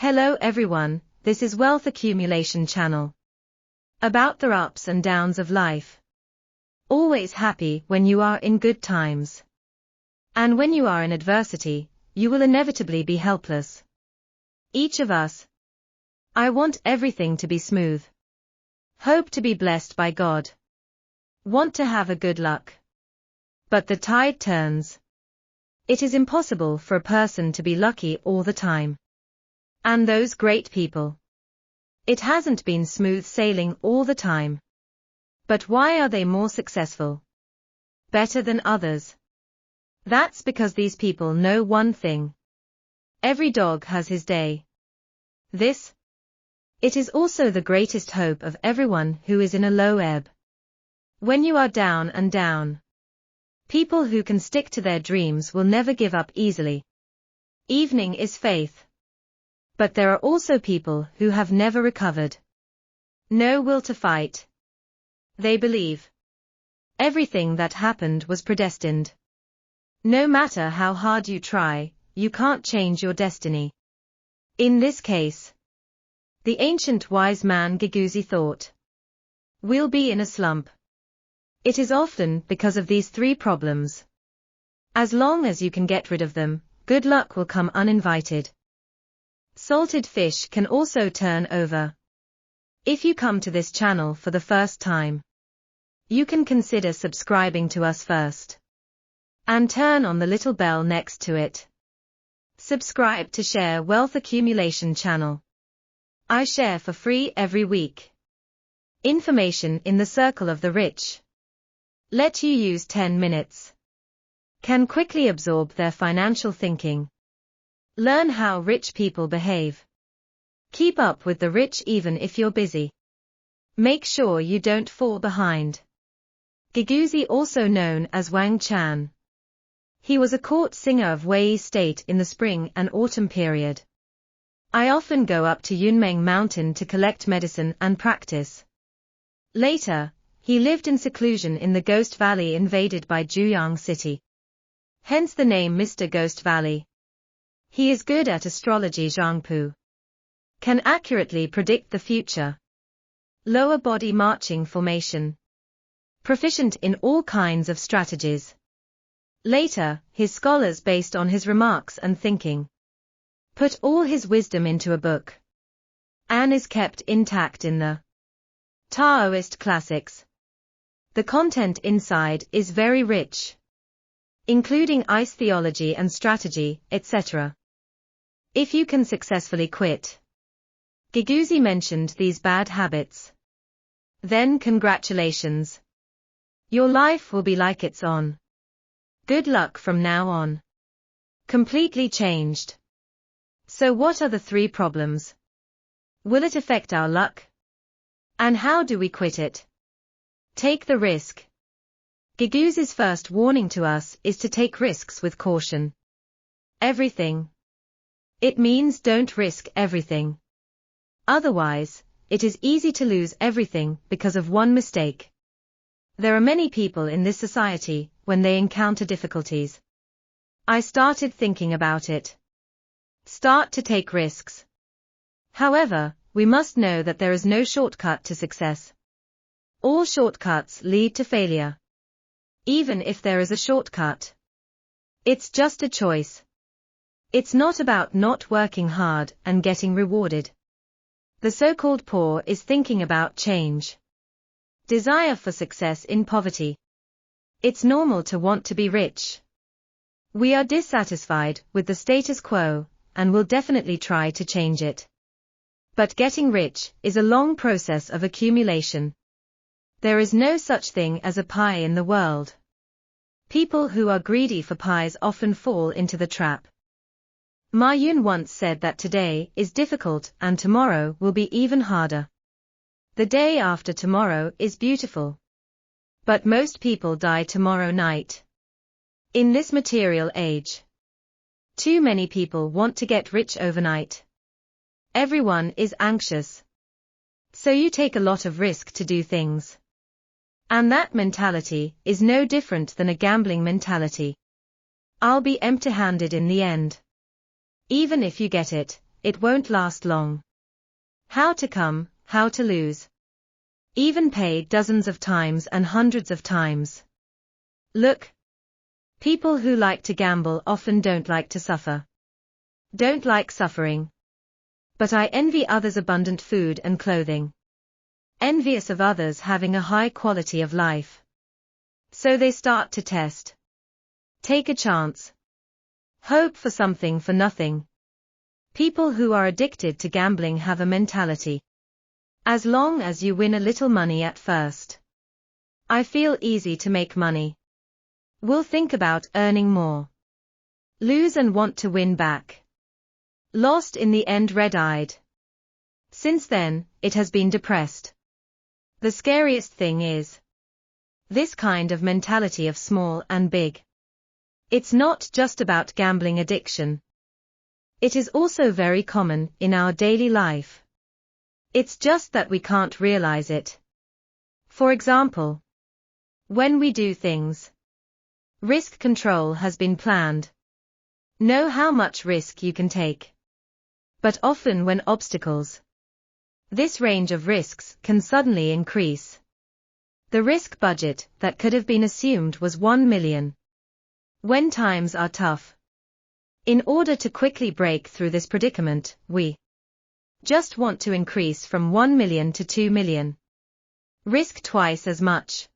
Hello everyone, this is Wealth Accumulation Channel. About the ups and downs of life. Always happy when you are in good times. And when you are in adversity, you will inevitably be helpless. Each of us. I want everything to be smooth. Hope to be blessed by God. Want to have a good luck. But the tide turns. It is impossible for a person to be lucky all the time. And those great people. It hasn't been smooth sailing all the time. But why are they more successful? Better than others? That's because these people know one thing. Every dog has his day. It is also the greatest hope of everyone who is in a low ebb. When you are down and down. People who can stick to their dreams will never give up easily. Evening is faith. But there are also people who have never recovered. No will to fight. They believe everything that happened was predestined. No matter how hard you try, you can't change your destiny. In this case, the ancient wise man Giguzi thought, we'll be in a slump. It is often because of these three problems. As long as you can get rid of them, good luck will come uninvited. Salted fish can also turn over. If you come to this channel for the first time, you can consider subscribing to us first. And turn on the little bell next to it. Subscribe to Share Wealth Accumulation Channel. I share for free every week. Information in the circle of the rich. Let you use 10 minutes. Can quickly absorb their financial thinking. Learn how rich people behave. Keep up with the rich even if you're busy. Make sure you don't fall behind. Giguzi, also known as Wang Chan. He was a court singer of Wei State in the spring and autumn period. I often go up to Yunmeng Mountain to collect medicine and practice. Later, he lived in seclusion in the Ghost Valley invaded by Juyang City. Hence the name Mr. Ghost Valley. He is good at astrology. Zhangpu can accurately predict the future. Lower body marching formation. Proficient in all kinds of strategies. Later, his scholars, based on his remarks and thinking, put all his wisdom into a book. And is kept intact in the Taoist classics. The content inside is very rich, including ice theology and strategy, etc. If you can successfully quit. Giguzi mentioned these bad habits. Then congratulations. Your life will be like it's on. Good luck from now on. Completely changed. So what are the three problems? Will it affect our luck? And how do we quit it? Take the risk. Giguzi's first warning to us is to take risks with caution. Everything. It means don't risk everything. Otherwise, it is easy to lose everything because of one mistake. There are many people in this society, when they encounter difficulties. I started thinking about it. Start to take risks. However, we must know that there is no shortcut to success. All shortcuts lead to failure. Even if there is a shortcut, it's just a choice. It's not about not working hard and getting rewarded. The so-called poor is thinking about change. Desire for success in poverty. It's normal to want to be rich. We are dissatisfied with the status quo, and will definitely try to change it. But getting rich is a long process of accumulation. There is no such thing as a pie in the world. People who are greedy for pies often fall into the trap. Ma Yun once said that today is difficult and tomorrow will be even harder. The day after tomorrow is beautiful. But most people die tomorrow night. In this material age, too many people want to get rich overnight. Everyone is anxious. So you take a lot of risk to do things. And that mentality is no different than a gambling mentality. I'll be empty-handed in the end. Even if you get it, it won't last long. How to come, how to lose. Even pay dozens of times and hundreds of times. Look. People who like to gamble often don't like to suffer. Don't like suffering. But I envy others' abundant food and clothing. Envious of others having a high quality of life. So they start to test. Take a chance. Hope for something for nothing. People who are addicted to gambling have a mentality. As long as you win a little money at first. I feel easy to make money. We'll think about earning more. Lose and want to win back. Lost in the end red-eyed. Since then, it has been depressed. The scariest thing is this kind of mentality of small and big. It's not just about gambling addiction. It is also very common in our daily life. It's just that we can't realize it. For example, when we do things, risk control has been planned. Know how much risk you can take. But often when obstacles, this range of risks can suddenly increase. The risk budget that could have been assumed was 1 million. When times are tough. In order to quickly break through this predicament, we just want to increase from 1 million to 2 million. Risk twice as much.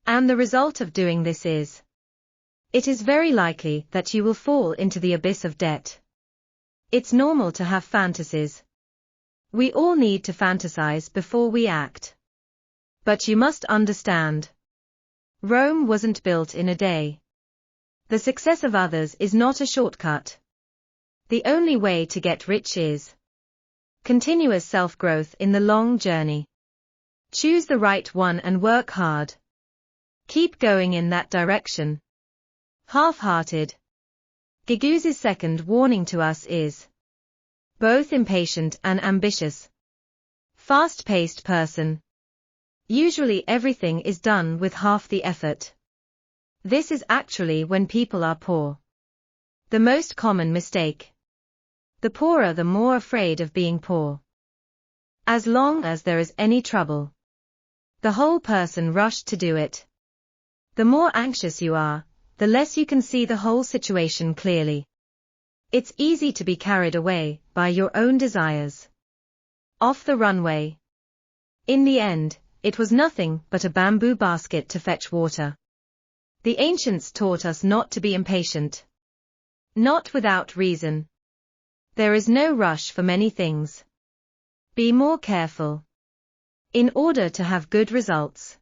And the result of doing this is, it is very likely that you will fall into the abyss of debt. It's normal to have fantasies. We all need to fantasize before we act. But you must understand. Rome wasn't built in a day. The success of others is not a shortcut. The only way to get rich is continuous self-growth in the long journey. Choose the right one and work hard. Keep going in that direction. Half-hearted. Giguzi's second warning to us is both impatient and ambitious. Fast-paced person. Usually everything is done with half the effort. This is actually when people are poor. The most common mistake. The poorer the more afraid of being poor. As long as there is any trouble, the whole person rushed to do it. The more anxious you are, the less you can see the whole situation clearly. It's easy to be carried away by your own desires. Off the runway. In the end, it was nothing but a bamboo basket to fetch water. The ancients taught us not to be impatient. Not without reason. There is no rush for many things. Be more careful. In order to have good results.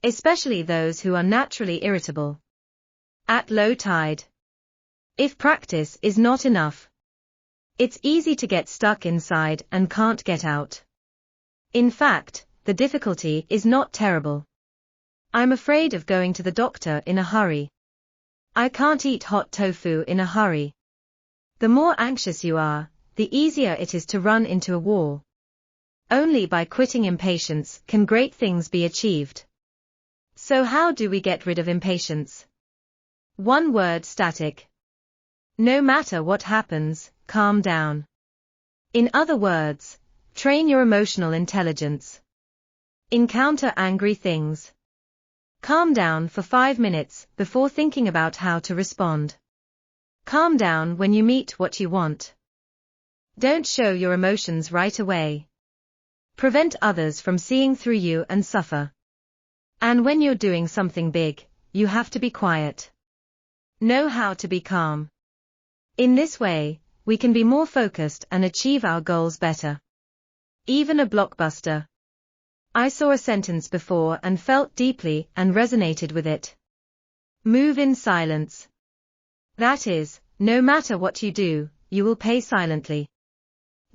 Especially those who are naturally irritable. At low tide. If practice is not enough, it's easy to get stuck inside and can't get out. In fact, the difficulty is not terrible. I'm afraid of going to the doctor in a hurry. I can't eat hot tofu in a hurry. The more anxious you are, the easier it is to run into a wall. Only by quitting impatience can great things be achieved. So how do we get rid of impatience? One word: static. No matter what happens, calm down. In other words, train your emotional intelligence. Encounter angry things. Calm down for 5 minutes before thinking about how to respond. Calm down when you meet what you want. Don't show your emotions right away. Prevent others from seeing through you and suffer. And when you're doing something big, you have to be quiet. Know how to be calm. In this way, we can be more focused and achieve our goals better. Even a blockbuster. I saw a sentence before and felt deeply and resonated with it. Move in silence. That is, no matter what you do, you will pay silently.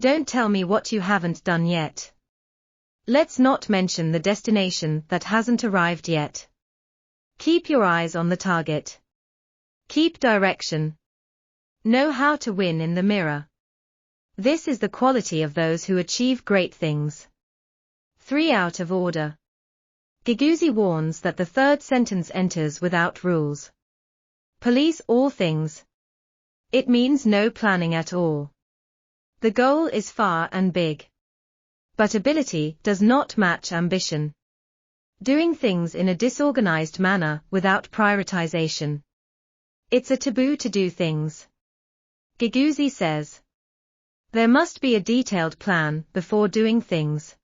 Don't tell me what you haven't done yet. Let's not mention the destination that hasn't arrived yet. Keep your eyes on the target. Keep direction. Know how to win in the mirror. This is the quality of those who achieve great things. 3 out of order. Giguzi warns that the third sentence enters without rules. Police all things. It means no planning at all. The goal is far and big. But ability does not match ambition. Doing things in a disorganized manner without prioritization. It's a taboo to do things. Giguzzi says. There must be a detailed plan before doing things.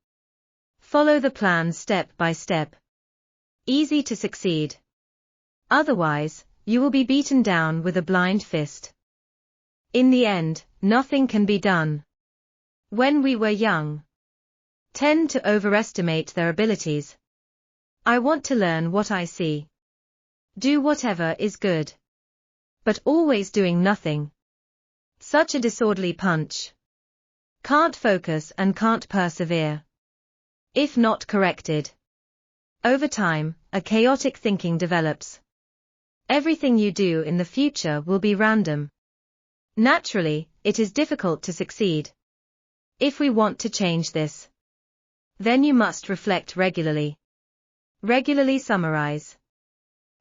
Follow the plan step by step. Easy to succeed. Otherwise, you will be beaten down with a blind fist. In the end, nothing can be done. When we were young, tend to overestimate their abilities. I want to learn what I see. Do whatever is good. But always doing nothing. Such a disorderly punch. Can't focus and can't persevere. If not corrected. Over time, a chaotic thinking develops. Everything you do in the future will be random. Naturally, it is difficult to succeed. If we want to change this, then you must reflect regularly. Regularly summarize.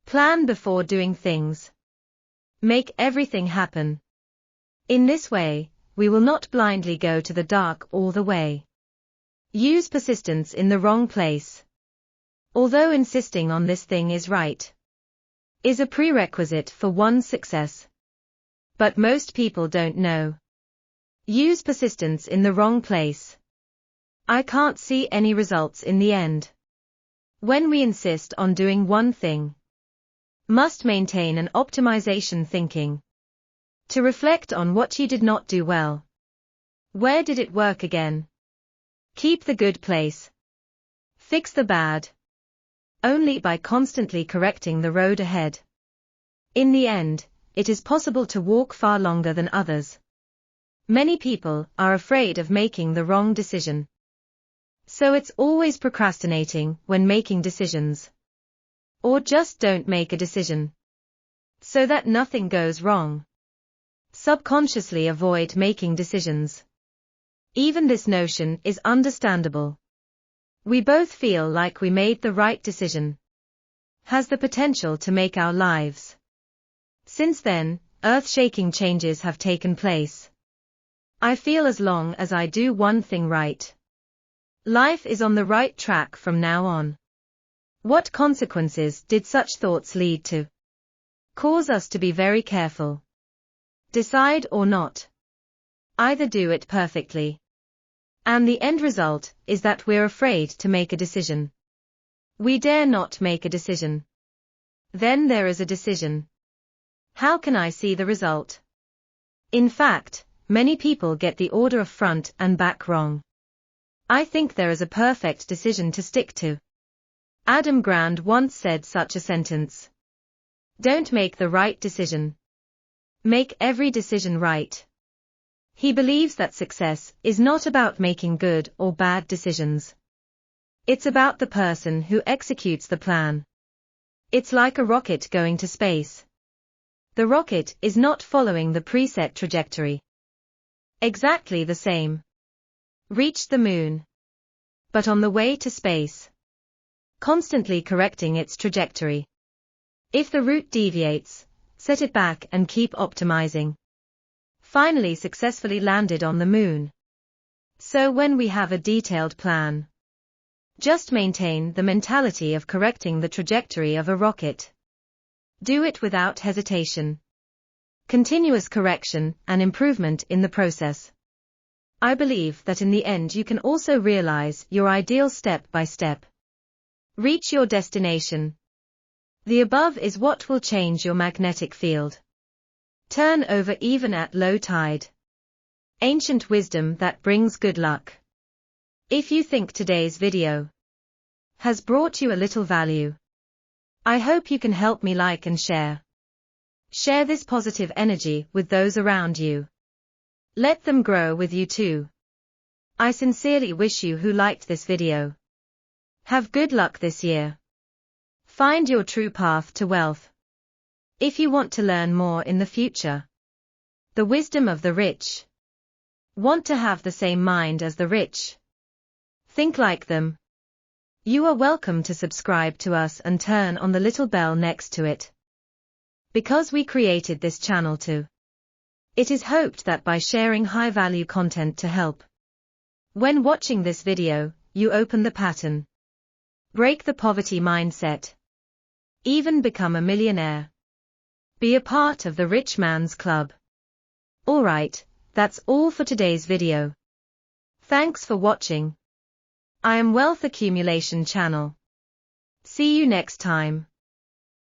Plan before doing things. Make everything happen. In this way, we will not blindly go to the dark all the way. Use persistence in the wrong place. Although insisting on this thing is right, is a prerequisite for one's success. But most people don't know. Use persistence in the wrong place. I can't see any results in the end. When we insist on doing one thing, must maintain an optimization thinking. To reflect on what you did not do well. Where did it work again? Keep the good place. Fix the bad. Only by constantly correcting the road ahead. In the end, it is possible to walk far longer than others. Many people are afraid of making the wrong decision. So it's always procrastinating when making decisions. Or just don't make a decision. So that nothing goes wrong. Subconsciously avoid making decisions. Even this notion is understandable. We both feel like we made the right decision. Has the potential to make our lives. Since then, earth-shaking changes have taken place. I feel as long as I do one thing right, life is on the right track from now on. What consequences did such thoughts lead to? Cause us to be very careful. Decide or not. Either do it perfectly. And the end result is that we're afraid to make a decision. We dare not make a decision. Then there is a decision. How can I see the result? In fact, many people get the order of front and back wrong. I think there is a perfect decision to stick to. Adam Grant once said such a sentence. Don't make the right decision. Make every decision right. He believes that success is not about making good or bad decisions. It's about the person who executes the plan. It's like a rocket going to space. The rocket is not following the preset trajectory. Exactly the same. Reached the moon. But on the way to space. Constantly correcting its trajectory. If the route deviates, set it back and keep optimizing. Finally successfully landed on the moon. So when we have a detailed plan, just maintain the mentality of correcting the trajectory of a rocket. Do it without hesitation. Continuous correction and improvement in the process. I believe that in the end you can also realize your ideal step by step. Reach your destination. The above is what will change your magnetic field. Turn over even at low tide. Ancient wisdom that brings good luck. If you think today's video has brought you a little value, I hope you can help me like and share. Share this positive energy with those around you. Let them grow with you too. I sincerely wish you who liked this video. Have good luck this year. Find your true path to wealth. If you want to learn more in the future, the wisdom of the rich. Want to have the same mind as the rich? Think like them. You are welcome to subscribe to us and turn on the little bell next to it. Because we created this channel to It is hoped that by sharing high-value content to help. When watching this video, you open the pattern. Break the poverty mindset. Even become a millionaire. Be a part of the rich man's club. Alright, that's all for today's video. Thanks for watching. I am Wealth Accumulation Channel. See you next time.